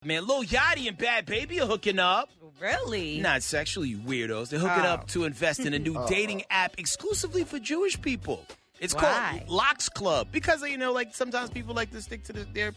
Man, Lil Yachty and Bhad Bhabie are hooking up. Really? Not sexually, you weirdos. They're hooking up to invest in a new dating app exclusively for Jewish people. It's called Locks Club because, like sometimes people like to stick to their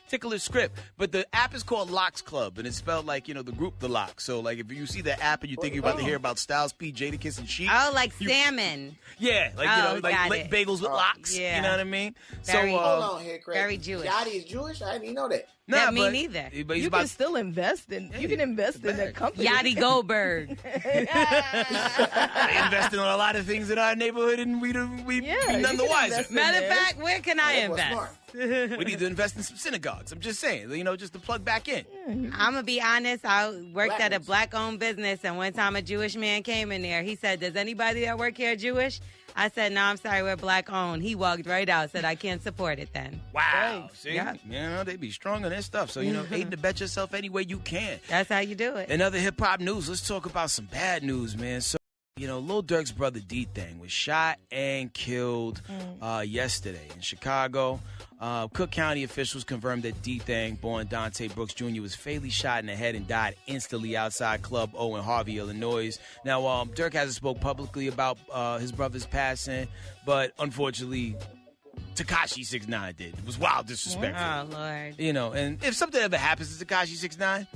particular script. But the app is called Locks Club, and it's spelled like, the group The Lock. So, like, if you see the app and you think you're about to hear about Styles P, Jadakiss, and Sheik. Oh, like salmon. Yeah, like, like bagels with locks. Yeah. You know what I mean? Hold on here, Craig. Very Jewish. Yachty is Jewish? I didn't even know that. Nah, me neither. But you can still invest in. You can invest in that company. Yachty Goldberg. I invested on a lot of things in our neighborhood, and we none the wiser. Matter of fact, where can I invest? We need to invest in some synagogues. I'm just saying, just to plug back in. I'm going to be honest. I worked at a black-owned business, and one time a Jewish man came in there. He said, "Does anybody that work here Jewish?" I said, "No, I'm sorry, we're black-owned." He walked right out, said, "I can't support it then." Wow. See? Yeah. They be strong on their stuff. So, aid to bet yourself any way you can. That's how you do it. In other hip-hop news, let's talk about some bad news, man. So, Lil Durk's brother D-Thang was shot and killed yesterday in Chicago. Cook County officials confirmed that D-Thang, born Dante Brooks Jr., was fatally shot in the head and died instantly outside Club O in Harvey, Illinois. Now, Durk hasn't spoke publicly about his brother's passing, but unfortunately, Tekashi 6ix9ine did. It was wild disrespectful. Oh, Lord. And if something ever happens to Tekashi 6ix9ine,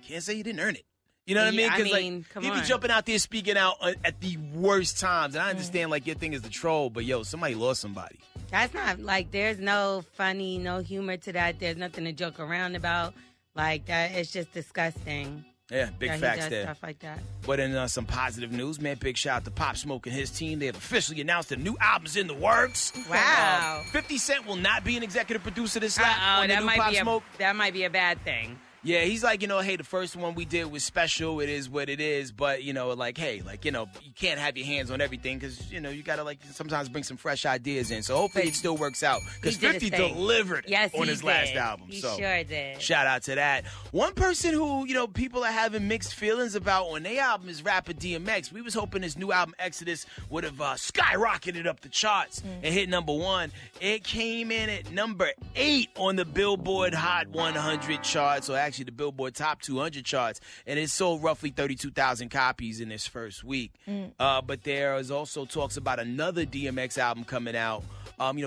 can't say you didn't earn it. You know what I mean? Because he be jumping out there speaking out at the worst times. And I understand, your thing is the troll, but, somebody lost somebody. That's not, there's no funny, no humor to that. There's nothing to joke around about. That, it's just disgusting. Yeah, big facts there. Stuff like that. But in some positive news, man, big shout out to Pop Smoke and his team. They have officially announced a new album's in the works. Wow. 50 Cent will not be an executive producer this slap on the new Pop Smoke. That might be a bad thing. Yeah, he's like, hey, the first one we did was special. It is what it is. But, you can't have your hands on everything because, you got to, sometimes bring some fresh ideas in. So hopefully it still works out because 50 delivered on his last album. He sure did. Shout out to that. One person who, people are having mixed feelings about on their album is rapper DMX. We was hoping his new album, Exodus, would have skyrocketed up the charts and hit number 1. It came in at number 8 on the Billboard Hot 100 charts. So actually the Billboard Top 200 charts, and it sold roughly 32,000 copies in its first week. But there is also talks about another DMX album coming out.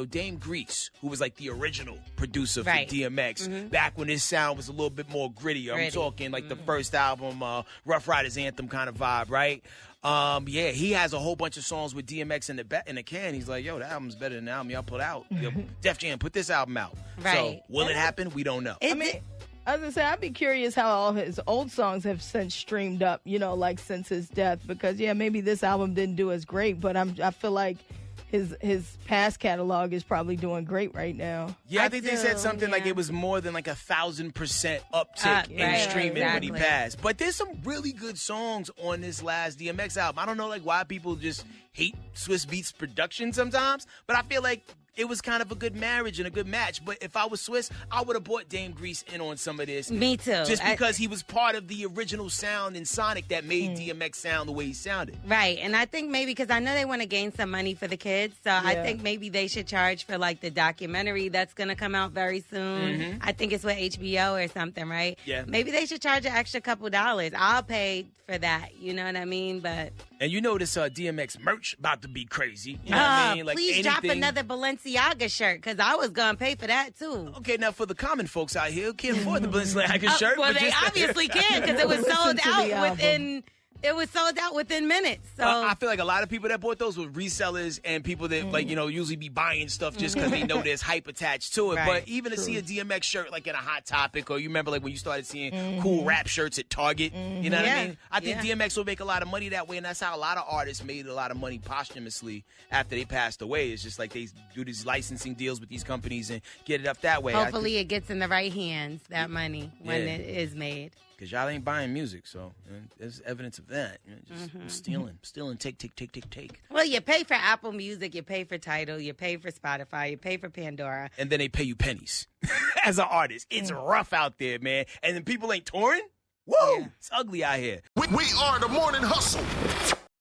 Dame Grease, who was the original producer for DMX, back when his sound was a little bit more gritty. I'm talking the first album, Rough Riders Anthem kind of vibe, right? He has a whole bunch of songs with DMX in the can. He's like, yo, that album's better than the album y'all put out. Def Jam, put this album out. Right. So will it happen? We don't know. I was going to say, I'd be curious how all his old songs have since streamed up, since his death. Because, maybe this album didn't do as great, but I feel like his past catalog is probably doing great right now. Yeah, I think they said something like it was more than 1,000% uptick in streaming when he passed. But there's some really good songs on this last DMX album. I don't know why people just hate Swiss Beats production sometimes, but I feel like it was kind of a good marriage and a good match. But if I was Swiss, I would have brought Dame Grease in on some of this. Me too. Just because he was part of the original sound in Sonic that made DMX sound the way he sounded. Right. And I think maybe because I know they want to gain some money for the kids. So I think maybe they should charge for the documentary that's going to come out very soon. I think it's with HBO or something, right? Yeah. Maybe they should charge an extra couple dollars. I'll pay for that. You know what I mean? But and this DMX merch about to be crazy. You know what I mean? Please drop another Balenciaga shirt because I was going to pay for that too. Okay, now for the common folks out here who can't afford the Balenciaga shirt. Well, they obviously can because it was sold out within... It was sold out within minutes. So I feel like a lot of people that bought those were resellers and people that usually be buying stuff just because they know there's hype attached to it. Right. But even to see a DMX shirt in a Hot Topic, or you remember when you started seeing cool rap shirts at Target, you know what I mean? I think DMX will make a lot of money that way, and that's how a lot of artists made a lot of money posthumously after they passed away. It's just they do these licensing deals with these companies and get it up that way. Hopefully it gets in the right hands, that money, when it is made. Because y'all ain't buying music, so there's evidence of that. Just stealing, take. Well, you pay for Apple Music, you pay for Tidal, you pay for Spotify, you pay for Pandora. And then they pay you pennies as an artist. It's rough out there, man. And then people ain't touring? Whoa, it's ugly out here. We are the Morning Hustle.